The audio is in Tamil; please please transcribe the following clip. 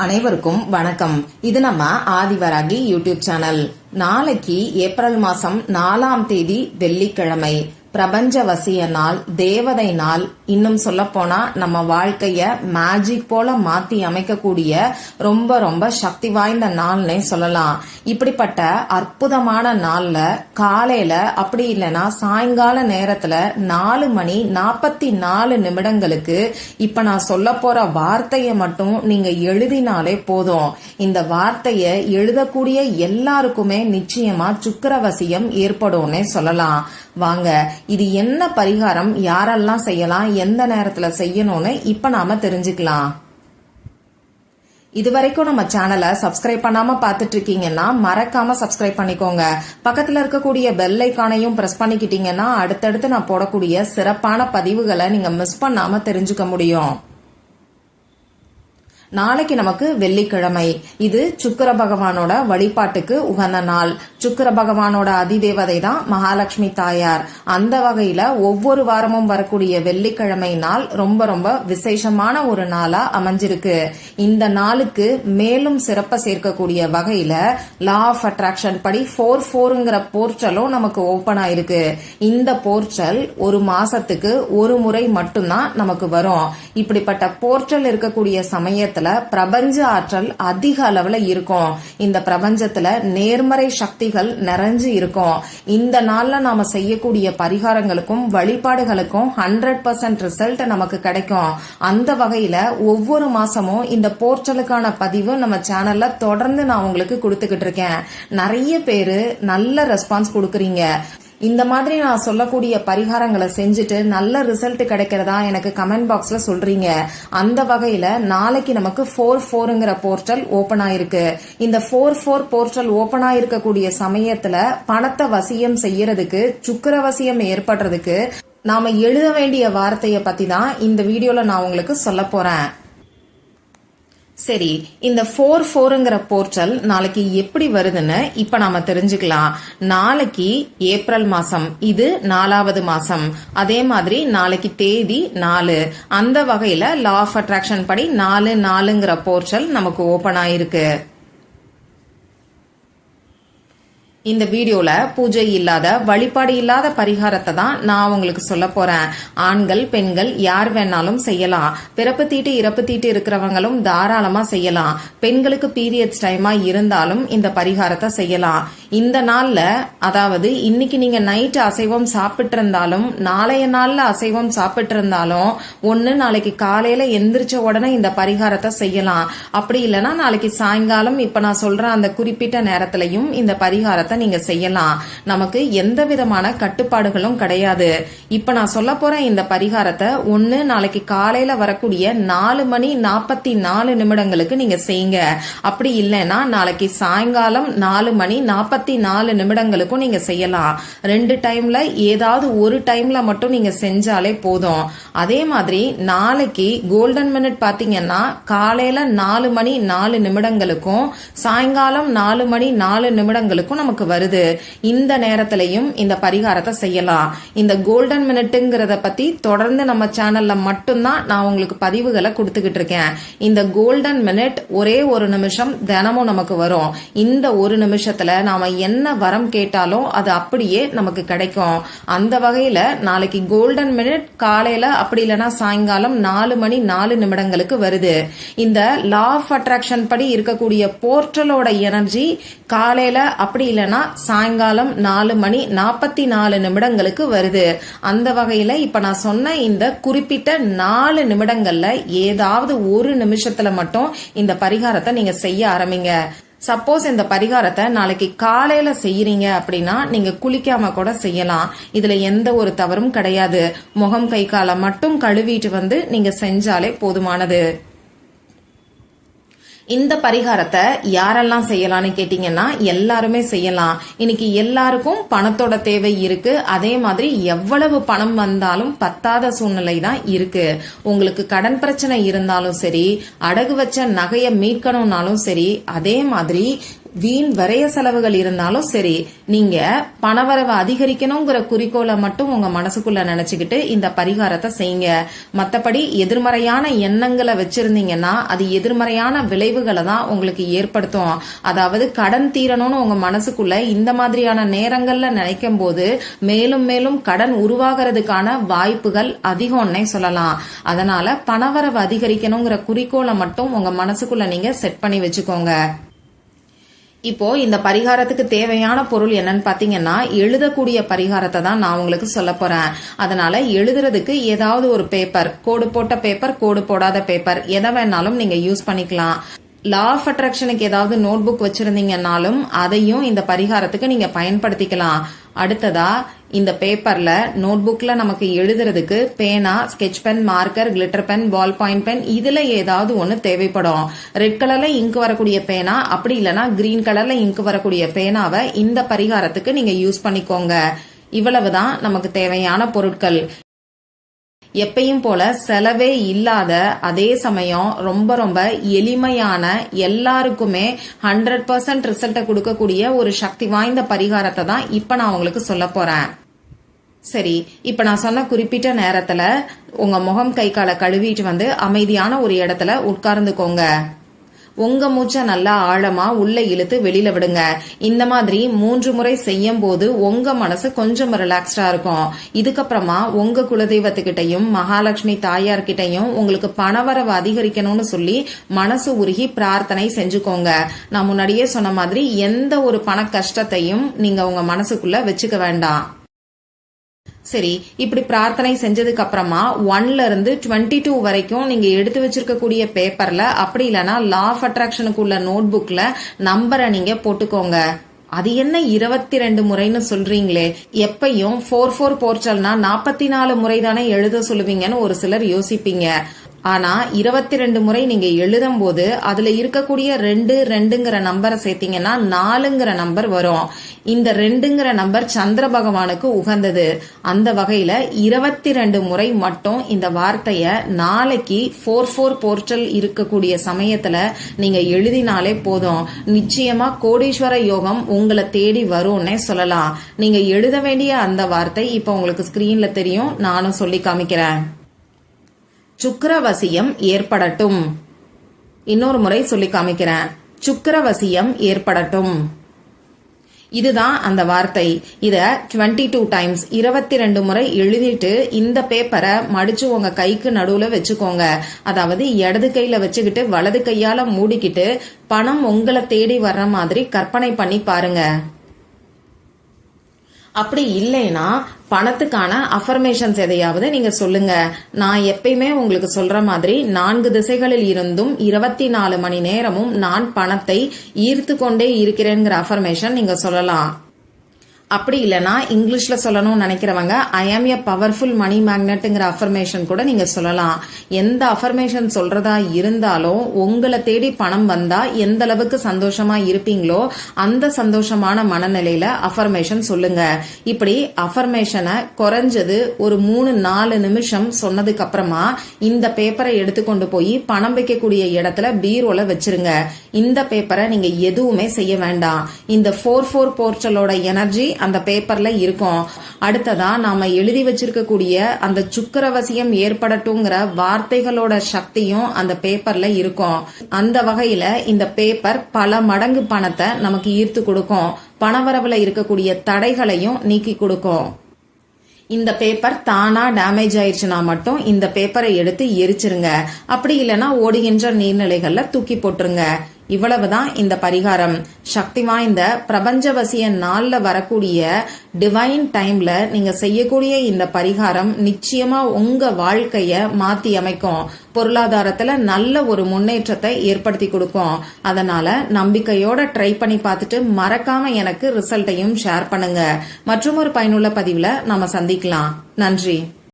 அனைவருக்கும் வணக்கம். இது நம்ம ஆதிவராகி யூடியூப் சேனல். நாளைக்கு ஏப்ரல் மாசம் 4ஆம் தேதி வெள்ளிக்கிழமை. பிரபஞ்ச வசிய நாள், தேவதை நாள். இன்னும் சொல்ல போனா நம்ம வாழ்க்கைய மேஜிக் போல மாத்தி அமைக்கக்கூடிய ரொம்ப ரொம்ப சக்தி வாய்ந்த நாள்னே சொல்லலாம். இப்படிப்பட்ட அற்புதமான நாள்ல காலையில அப்படி இல்லைன்னா சாயங்கால நேரத்துல 4:44 இப்ப நான் சொல்ல போற வார்த்தைய மட்டும் நீங்க எழுதினாலே போதும். இந்த வார்த்தைய எழுதக்கூடிய எல்லாருக்குமே நிச்சயமா சுக்கிரவசியம் ஏற்படும்னே சொல்லலாம். வாங்க, இது என்ன பரிகாரம், யாரெல்லாம் செய்யலாம், எந்த நேரத்துல செய்யணும்னு இப்ப நாம தெரிஞ்சுக்கலாம். இதுவரைக்கும் நம்ம சேனலை சப்ஸ்கிரைப் பண்ணாம பாத்துட்டு இருக்கீங்கன்னா மறக்காம சப்ஸ்கிரைப் பண்ணிக்கோங்க. பக்கத்துல இருக்கக்கூடிய பெல் ஐகானையும் பிரஸ் பண்ணிக்கிட்டீங்கன்னா அடுத்தடுத்து நான் போடக்கூடிய சிறப்பான பதிவுகளை நீங்க மிஸ் பண்ணாம தெரிஞ்சுக்க முடியும். நாளைக்கு நமக்கு வெள்ளிக்கிழமை. இது சுக்கிர பகவானோட வழிபாட்டுக்கு உகந்த நாள். சுக்கிர பகவானோட அதிதேவதை தான் மகாலட்சுமி தாயார். அந்த வகையில ஒவ்வொரு வாரமும் வரக்கூடிய வெள்ளிக்கிழமை நாள் ரொம்ப ரொம்ப விசேஷமான ஒரு நாளா அமைஞ்சிருக்கு. இந்த நாளுக்கு மேலும் சிறப்ப சேர்க்கக்கூடிய வகையில லா ஆஃப் அட்ராக்ஷன் படி 4/4ங்கிற போர்ட்டலும் நமக்கு ஓபன் ஆயிருக்கு. இந்த போர்ட்டல் ஒரு மாசத்துக்கு ஒரு முறை மட்டும்தான் நமக்கு வரும். இப்படிப்பட்ட போர்ட்டல் இருக்கக்கூடிய சமயத்துல பிரபஞ்ச ஆற்றல் அதிக அளவுல இருக்கும். இந்த பிரபஞ்சத்துல நேர்மறை சக்திகள் நிறைஞ்சு இருக்கும். இந்த நாள்ல நாம செய்யக்கூடிய பரிகாரங்களுக்கும் வழிபாடுகளுக்கும் 100% ரிசல்ட் நமக்கு கிடைக்கும். அந்த வகையில ஒவ்வொரு மாசமும் இந்த போர்ட்டலுக்கான பதிவு நம்ம சேனல்ல தொடர்ந்து நான் உங்களுக்கு கொடுத்துக்கிட்டு இருக்கேன். நிறைய பேரு நல்ல ரெஸ்பான்ஸ் கொடுக்கறீங்க. இந்த மாதிரி நான் சொல்லக்கூடிய பரிகாரங்களை செஞ்சுட்டு நல்ல ரிசல்ட் கிடைக்கிறதா எனக்கு கமெண்ட் பாக்ஸ்ல சொல்றீங்க. அந்த வகையில நாளைக்கு நமக்கு 4/4ங்கிற போர்ட்டல் ஓபன் ஆயிருக்கு. இந்த 4/4 போர்ட்டல் ஓபன் ஆயிருக்கக்கூடிய சமயத்துல பணத்தை வசியம் செய்யறதுக்கு, சுக்கிர வசியம் ஏற்படுறதுக்கு நாம எழுத வேண்டிய வார்த்தைய பத்தி தான் இந்த வீடியோல நான் உங்களுக்கு சொல்ல போறேன். சரி, இந்த 4/4ங்கிற போர்ட்டல் நாளைக்கு எப்படி வருதுன்னு இப்ப நாம தெரிஞ்சுக்கலாம். நாளைக்கு ஏப்ரல் மாசம், இது 4வது மாசம். அதே மாதிரி நாளைக்கு தேதி 4. அந்த வகையில லா ஆஃப் அட்ராக்ஷன் படி 4/4ங்கிற போர்ட்டல் நமக்கு ஓபன் ஆயிருக்கு. இந்த வீடியோல பூஜை இல்லாத, வழிபாடு இல்லாத பரிகாரத்தை தான் நான் உங்களுக்கு சொல்ல போறேன். ஆண்கள் பெண்கள் யார் வேணாலும் செய்யலாம். பிறப்பு தீட்டு இறப்பு தீட்டு இருக்கிறவங்களும் தாராளமா செய்யலாம். பெண்களுக்கு பீரியட்ஸ் டைமா இருந்தாலும் இந்த பரிகாரத்தை செய்யலாம். இந்த நாள்ல, அதாவது இன்னைக்கு நீங்க நைட்டு அசைவம் சாப்பிட்டு இருந்தாலும், நாளைய நாள்ல அசைவம் சாப்பிட்டு இருந்தாலும், ஒன்னு நாளைக்கு காலையில எந்திரிச்ச உடனே இந்த பரிகாரத்தை செய்யலாம். அப்படி இல்லைன்னா நாளைக்கு சாயங்காலம் இப்ப நான் சொல்ற அந்த குறிப்பிட்ட நேரத்திலையும் இந்த பரிகாரத்தை நீங்க செய்யலாம். நமக்கு எந்த விதமான கட்டுப்பாடுகளும் கிடையாது. இப்ப நான் சொல்ல போற இந்த பரிகாரத்தை ஒன்னு நாளைக்கு காலையில வரக்கூடிய 4:44 நீங்க செய்யுங்க. அப்படி இல்லைன்னா நாளைக்கு சாயங்காலம் 4:44 நீங்க செய்யலாம். 2 டைம்ல ஏதாவது ஒரு டைம்ல மட்டும் நீங்க செஞ்சாலே போதும். அதே மாதிரி நாளைக்கு கோல்டன் மினிட் பாத்தீங்கன்னா காலையில 4:04 சாயங்காலம் 4:04 நமக்கு வருது. இந்த நேரத்திலையும் இந்த பரிகாரத்தை செய்யலாம். இந்த கோல்டன் மினிட்ங்கிறத பத்தி தொடர்ந்து நம்ம சேனல்ல மட்டும்தான் நான் உங்களுக்கு பதிவுகளை கொடுத்துக்கிட்டு இருக்கேன். இந்த கோல்டன் மினிட் ஒரே ஒரு நிமிஷம் தினமும் நமக்கு வரும். இந்த ஒரு நிமிஷத்துல நாம என்ன வரம் கேட்டாலும் அது அப்படியே நமக்கு கிடைக்கும். அந்த வகையில நாளைக்கு கோல்டன் மினிட் காலையில அப்படி இல்லைன்னா சாயங்காலம் 4:04 வருது. இந்த லா ஆஃப் அட்ராக்ஷன் படி இருக்கக்கூடிய போர்ட்டலோட எனர்ஜி காலையில அப்படி இல்லைன்னா சாயங்காலம் 4:44 வருது. அந்த வகையில இப்ப நான் சொன்ன இந்த குறிப்பிட்ட 4 நிமிடங்கள்ல ஏதாவது ஒரு நிமிஷத்துல மட்டும் இந்த பரிகாரத்தை நீங்க செய்ய ஆரம்பிங்க. சப்போஸ் இந்த பரிகாரத்தை நாளைக்கு காலையில செய்யறீங்க அப்படின்னா நீங்க குளிக்காம கூட செய்யலாம். இதுல எந்த ஒரு தவறும் கிடையாது. முகம் கை காலை மட்டும் கழுவிட்டு வந்து நீங்க செஞ்சாலே போதுமானது. இந்த பரிகாரத்தை யாரெல்லாம் செய்யலாம்னு கேட்டீங்கன்னா எல்லாருமே செய்யலாம். இன்னைக்கு எல்லாருக்கும் பணத்தோட தேவை இருக்கு. அதே மாதிரி எவ்வளவு பணம் வந்தாலும் பத்தாத சூழ்நிலை தான் இருக்கு. உங்களுக்கு கடன் பிரச்சனை இருந்தாலும் சரி, அடகு வச்ச நகையை மீட்கணும்னாலும் சரி, அதே மாதிரி வீண் விரைய செலவுகள் இருந்தாலும் சரி, நீங்க பணவரவை அதிகரிக்கணுங்கிற குறிக்கோளை மட்டும் உங்க மனசுக்குள்ள நினைச்சுக்கிட்டு இந்த பரிகாரத்தை செய்யுங்க. மத்தபடி எதிர்மறையான எண்ணங்களை வச்சிருந்தீங்கன்னா அது எதிர்மறையான விளைவுகளை தான் உங்களுக்கு ஏற்படுத்தும். அதாவது கடன் தீரணும்னு உங்க மனசுக்குள்ள இந்த மாதிரியான நேரங்கள்ல நினைக்கும் போது மேலும் மேலும் கடன் உருவாகிறதுக்கான வாய்ப்புகள் அதிகம்னே சொல்லலாம். அதனால பணவரவு அதிகரிக்கணுங்கிற குறிக்கோளை மட்டும் உங்க மனசுக்குள்ள நீங்க செட் பண்ணி வச்சுக்கோங்க. இப்போ இந்த பரிகாரத்துக்கு தேவையான பொருள் என்னன்னு பாத்தீங்கன்னா, எழுதக்கூடிய பரிகாரத்தை தான் நான் உங்களுக்கு சொல்ல போறேன். அதனால எழுதுறதுக்கு ஏதாவது ஒரு பேப்பர், கோடு போட்ட பேப்பர், கோடு போடாத பேப்பர், எதை வேணாலும் நீங்க யூஸ் பண்ணிக்கலாம். லா ஆஃப் அட்ராக்ஷனுக்கு ஏதாவது நோட் புக் வச்சிருந்தீங்கன்னாலும் அதையும் இந்த பரிகாரத்துக்கு நீங்க பயன்படுத்திக்கலாம். அடுத்ததா இந்த பேப்பர்ல நோட் புக்ல நமக்கு எழுதுறதுக்கு பேனா, sketch pen, marker, glitter pen, ball point pen, இதுல ஏதாவது ஒண்ணு தேவைப்படும். ரெட் கலர்ல இங்க் வரக்கூடிய பேனா, அப்படி இல்லைன்னா கிரீன் கலர்ல இங்க் வரக்கூடிய பேனாவை இந்த பரிகாரத்துக்கு நீங்க யூஸ் பண்ணிக்கோங்க. இவ்வளவுதான் நமக்கு தேவையான பொருட்கள். எப்பயும் போல செலவே இல்லாத, அதே சமயம் ரொம்ப ரொம்ப எளிமையான, எல்லாருக்குமே 100% ரிசல்ட்டை கொடுக்கக்கூடிய ஒரு சக்தி வாய்ந்த பரிகாரத்தை தான் இப்ப நான் உங்களுக்கு சொல்ல போறேன். சரி, இப்ப நான் சொன்ன குறிப்பிட்ட நேரத்துல உங்க முகம் கை காலை கழுவிட்டு வந்து அமைதியான ஒரு இடத்துல உட்கார்ந்துக்கோங்க. உங்க மூச்சை நல்லா ஆழமா உள்ள இழுத்து வெளியில விடுங்க. இந்த மாதிரி 3 முறை செய்யும் போது உங்க மனசு கொஞ்சம் ரிலாக்ஸ்டா இருக்கும். இதுக்கப்புறமா உங்க குலதெய்வத்துக்கிட்டையும் மகாலட்சுமி தாயார் கிட்டையும் உங்களுக்கு பணவரவு அதிகரிக்கணும்னு சொல்லி மனசு உருகி பிரார்த்தனை செஞ்சுக்கோங்க. நான் முன்னாடியே சொன்ன மாதிரி எந்த ஒரு பண கஷ்டத்தையும் நீங்க உங்க மனசுக்குள்ள வச்சுக்க வேண்டாம். சரி, இப்படி பிரார்த்தனை செஞ்சதுக்கு அப்புறமா 1ல இருந்து 22 வரைக்கும் நீங்க எடுத்து வச்சிருக்கக்கூடிய பேப்பர்ல, அப்படி இல்லைன்னா லா ஆஃப் அட்ராக்ஷனுக்குள்ள நோட் புக்ல நம்பரை நீங்க போட்டுக்கோங்க. அது என்ன 22 முறைன்னு சொல்றீங்களே, எப்பயும் 44 போர்ச்சல்னா 44 முறை தானே எழுத சொல்லுவீங்கன்னு ஒரு சிலர் யோசிப்பீங்க. ஆனா 22 முறை நீங்க எழுதும் போது அதுல இருக்கக்கூடிய 2ங்கிற நம்பரை சேர்த்தீங்கன்னா 4ங்கிற நம்பர் வரும். இந்த 2ங்கிற நம்பர் சந்திர பகவானுக்கு உகந்தது. அந்த வகையில 22 முறை மட்டும் இந்த வார்த்தைய நாளைக்கு 44 போர்ட்டல் இருக்கக்கூடிய சமயத்துல நீங்க எழுதினாலே போதும். நிச்சயமா கோடீஸ்வர யோகம் உங்களை தேடி வரும்னே சொல்லலாம். நீங்க எழுத வேண்டிய அந்த வார்த்தை இப்ப உங்களுக்கு ஸ்கிரீன்ல தெரியும், நானும் சொல்லி காமிக்கிறேன். சுக்கிரவசியம் ஏற்படட்டும். இன்னொரு முறை சொல்லி காமிக்கிறேன். சுக்கிரவசியம் ஏற்படட்டும். இதுதான் அந்த வார்த்தை. இத 22 டைம்ஸ் 22 முறை எழுதிட்டு இந்த பேப்பரை மடிச்சு உங்க கைக்கு நடுவுல வச்சுக்கோங்க. அதாவது இடது கையில வச்சுக்கிட்டு வலது கையால மூடிக்கிட்டு பணம் உங்களை தேடி வர்ற மாதிரி கற்பனை பண்ணி பாருங்க. அப்படி இல்லைன்னா பணத்துக்கான அஃபர்மேஷன்ஸ் எதையாவது நீங்க சொல்லுங்க. நான் எப்பயுமே உங்களுக்கு சொல்ற மாதிரி 4 திசைகளில் இருந்தும் 24 மணி நேரமும் நான் பணத்தை ஈர்த்து கொண்டே இருக்கிறேங்கிற அஃபர்மேஷன் நீங்க சொல்லலாம். அப்படி இல்லைன்னா இங்கிலீஷ்ல சொல்லணும்னு நினைக்கிறவங்க ஐ ஆம் எ பவர்ஃபுல் மணி மேக்னெட்ங்கிற அஃபர்மேஷன் கூட நீங்க சொல்லலாம். எந்த அஃபர்மேஷன் சொல்றதா இருந்தாலும் உங்களை தேடி பணம் வந்தா எந்த அளவுக்கு சந்தோஷமா இருப்பீங்களோ அந்த சந்தோஷமான மனநிலையில அஃபர்மேஷன் சொல்லுங்க. இப்படி அஃபர்மேஷனை குறைஞ்சது ஒரு 3-4 நிமிஷம் சொன்னதுக்கு அப்புறமா இந்த பேப்பரை எடுத்துக்கொண்டு போய் பணம் வைக்கக்கூடிய இடத்துல பீரோல வச்சிருங்க. இந்த பேப்பரை நீங்க எதுவுமே செய்ய வேண்டாம். இந்த 44 போர்ட்டலோட எனர்ஜி அந்த பேப்பர்ல இருக்கும். அடுத்ததா நாம எழுதி வச்சிருக்கக்கூடிய அந்த சுக்கிரவசியம் ஏற்படட்டும்ங்கிற வார்த்தைகளோட சக்தியும் அந்த பேப்பர்ல இருக்கும். அந்த வகையில இந்த பேப்பர் பல மடங்கு பணத்தை நமக்கு ஈர்த்து கொடுக்கும். பணவரவுல இருக்கக்கூடிய தடைகளையும் நீக்கி கொடுக்கும். இந்த பேப்பர் தானா டேமேஜ் ஆயிடுச்சுன்னா மட்டும் இந்த பேப்பரை எடுத்து எரிச்சிருங்க. அப்படி இல்லைன்னா ஓடுகின்ற நீர்நிலைகள்ல தூக்கி போட்டுருங்க. இவ்வளவுதான் இந்த பரிகாரம். சக்தி வாய்ந்த பிரபஞ்சவசிய நாள்ல வரக்கூடிய டிவைன் டைம்ல நீங்க செய்யக்கூடிய இந்த பரிகாரம் நிச்சயமா உங்க வாழ்க்கைய மாத்தி அமைக்கும். பொருளாதாரத்துல நல்ல ஒரு முன்னேற்றத்தை ஏற்படுத்தி கொடுக்கும். அதனால நம்பிக்கையோட ட்ரை பண்ணி பார்த்துட்டு மறக்காம எனக்கு ரிசல்ட்டையும் ஷேர் பண்ணுங்க. மற்றும் ஒரு பயனுள்ள பதிவுல நாம சந்திக்கலாம். நன்றி.